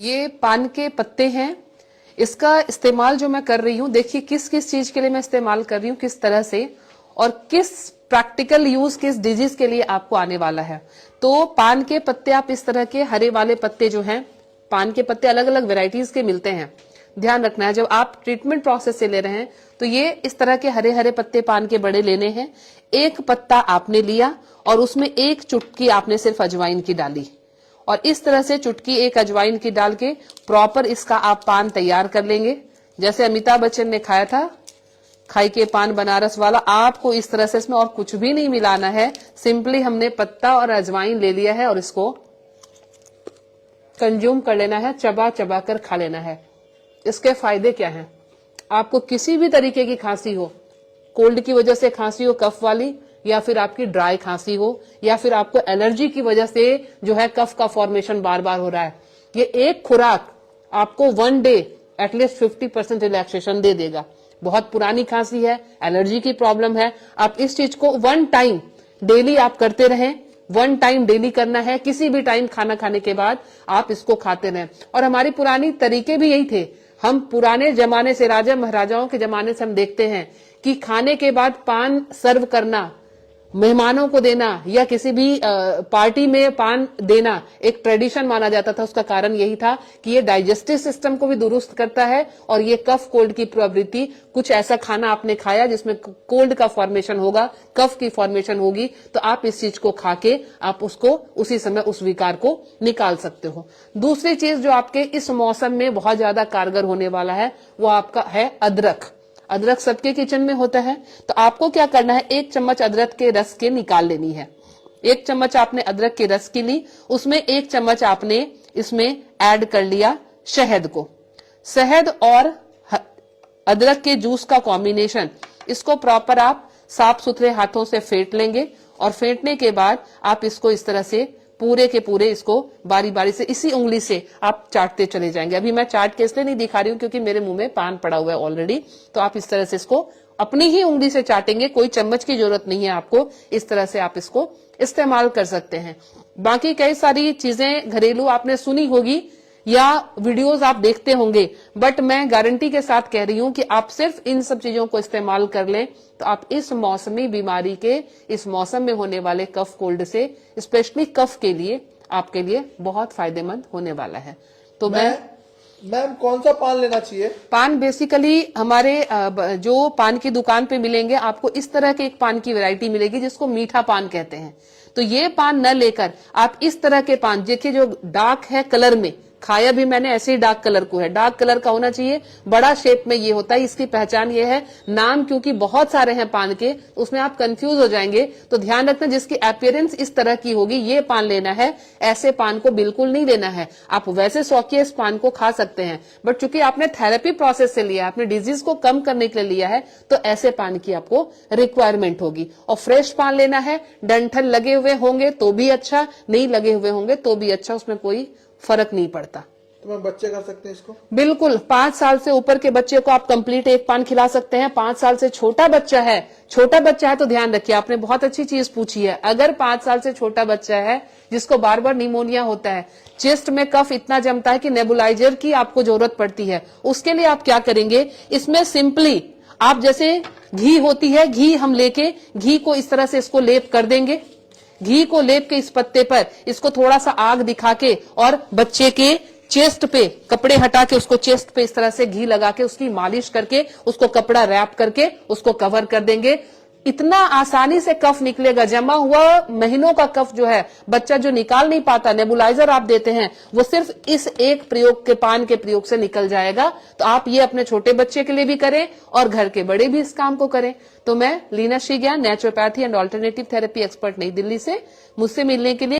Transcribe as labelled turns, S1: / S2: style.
S1: ये पान के पत्ते हैं। इसका इस्तेमाल जो मैं कर रही हूँ, देखिए किस किस चीज के लिए मैं इस्तेमाल कर रही हूँ, किस तरह से, और किस प्रैक्टिकल यूज किस डिजीज के लिए आपको आने वाला है। तो पान के पत्ते आप इस तरह के हरे वाले पत्ते जो हैं, पान के पत्ते अलग अलग वेराइटीज के मिलते हैं। ध्यान रखना है जब आप ट्रीटमेंट प्रोसेस से ले रहे हैं तो ये इस तरह के हरे हरे पत्ते पान के बड़े लेने हैं। एक पत्ता आपने लिया और उसमें एक चुटकी आपने सिर्फ अजवाइन की डाली, और इस तरह से चुटकी एक अजवाइन की डाल के प्रॉपर इसका आप पान तैयार कर लेंगे। जैसे अमिताभ बच्चन ने खाया था, खाई के पान बनारस वाला, आपको इस तरह से इसमें और कुछ भी नहीं मिलाना है। सिंपली हमने पत्ता और अजवाइन ले लिया है और इसको कंज्यूम कर लेना है, चबा चबा कर खा लेना है। इसके फायदे क्या हैं? आपको किसी भी तरीके की खांसी हो, कोल्ड की वजह से खांसी हो कफ वाली, या फिर आपकी ड्राई खांसी हो, या फिर आपको एलर्जी की वजह से जो है कफ का फॉर्मेशन बार बार हो रहा है, ये एक खुराक आपको 1 डे एटलीस्ट 50% रिलैक्सेशन दे देगा। बहुत पुरानी खांसी है, एलर्जी की प्रॉब्लम है, आप इस चीज को 1 टाइम डेली आप करते रहें। 1 टाइम डेली करना है, किसी भी टाइम खाना खाने के बाद आप इसको खाते रहें। और हमारी पुरानी तरीके भी यही थे। हम पुराने जमाने से, राजा महाराजाओं के जमाने से हम देखते हैं कि खाने के बाद पान सर्व करना, मेहमानों को देना या किसी भी पार्टी में पान देना एक ट्रेडिशन माना जाता था। उसका कारण यही था कि ये डाइजेस्टिव सिस्टम को भी दुरुस्त करता है और ये कफ कोल्ड की प्रवृत्ति, कुछ ऐसा खाना आपने खाया जिसमें कोल्ड का फॉर्मेशन होगा, कफ की फॉर्मेशन होगी, तो आप इस चीज को खा के आप उसको उसी समय उस विकार को निकाल सकते हो। दूसरी चीज जो आपके इस मौसम में बहुत ज्यादा कारगर होने वाला है वो आपका है अदरक। अदरक सबके किचन में होता है, तो आपको क्या करना है, 1 चम्मच अदरक के रस के निकाल लेनी है। 1 चम्मच आपने अदरक के रस की ली, उसमें 1 चम्मच आपने इसमें ऐड कर लिया शहद को। शहद और अदरक के जूस का कॉम्बिनेशन, इसको प्रॉपर आप साफ सुथरे हाथों से फेंट लेंगे, और फेंटने के बाद आप इसको इस तरह से पूरे के पूरे इसको बारी बारी से इसी उंगली से आप चाटते चले जाएंगे। अभी मैं चाट के इसलिए नहीं दिखा रही हूं क्योंकि मेरे मुंह में पान पड़ा हुआ है ऑलरेडी, तो आप इस तरह से इसको अपनी ही उंगली से चाटेंगे, कोई चम्मच की जरूरत नहीं है आपको। इस तरह से आप इसको इस्तेमाल कर सकते हैं। बाकी कई सारी चीजें घरेलू आपने सुनी होगी या वीडियोस आप देखते होंगे, बट मैं गारंटी के साथ कह रही हूं कि आप सिर्फ इन सब चीजों को इस्तेमाल कर लें तो आप इस मौसमी बीमारी के, इस मौसम में होने वाले कफ कोल्ड से, स्पेशली कफ के लिए, आपके लिए बहुत फायदेमंद होने वाला है। तो
S2: मैम कौन सा पान लेना चाहिए?
S1: पान बेसिकली हमारे जो पान की दुकान पे मिलेंगे, आपको इस तरह के एक पान की वैरायटी मिलेगी जिसको मीठा पान कहते हैं। तो ये पान न लेकर आप इस तरह के पान, देखिए जो डार्क है कलर में, खाया भी मैंने ऐसे ही डार्क कलर को है, डार्क कलर का होना चाहिए, बड़ा शेप में ये होता है। इसकी पहचान ये है, नाम क्योंकि बहुत सारे हैं पान के, उसमें आप कंफ्यूज हो जाएंगे, तो ध्यान रखना जिसकी अपीयरेंस इस तरह की होगी ये पान लेना है। ऐसे पान को बिल्कुल नहीं लेना है। आप वैसे शौकिया इस पान को खा सकते हैं, बट चूंकि आपने थेरेपी प्रोसेस से लिया, आपने डिजीज को कम करने के लिए लिया है, तो ऐसे पान की आपको रिक्वायरमेंट होगी। और फ्रेश पान लेना है, डंठल लगे हुए होंगे तो भी अच्छा, नहीं लगे हुए होंगे तो भी अच्छा, उसमें कोई फर्क नहीं पड़ता।
S2: तो मैं बच्चे कर सकते हैं इसको?
S1: बिल्कुल, 5 साल से ऊपर के बच्चे को आप कंप्लीट एक पान खिला सकते हैं। 5 साल से छोटा बच्चा है तो ध्यान रखिए, आपने बहुत अच्छी चीज पूछी है। अगर 5 साल से छोटा बच्चा है जिसको बार बार निमोनिया होता है, चेस्ट में कफ इतना जमता है कि नेबुलाइजर की आपको जरूरत पड़ती है, उसके लिए आप क्या करेंगे, इसमें सिंपली आप जैसे घी होती है, घी हम लेके घी को इस तरह से इसको लेप कर देंगे। घी को लेप के इस पत्ते पर इसको थोड़ा सा आग दिखा के और बच्चे के चेस्ट पे कपड़े हटा के उसको चेस्ट पे इस तरह से घी लगा के उसकी मालिश करके उसको कपड़ा रैप करके उसको कवर कर देंगे। इतना आसानी से कफ निकलेगा। जमा हुआ महीनों का कफ जो है बच्चा जो निकाल नहीं पाता, नेबुलाइजर आप देते हैं, वो सिर्फ इस एक प्रयोग के, पान के प्रयोग से निकल जाएगा। तो आप ये अपने छोटे बच्चे के लिए भी करें और घर के बड़े भी इस काम को करें। तो मैं Leena Shrigyan, naturopathy and alternative therapy expert, Nai Delhi से, मुझसे मिलने के लिए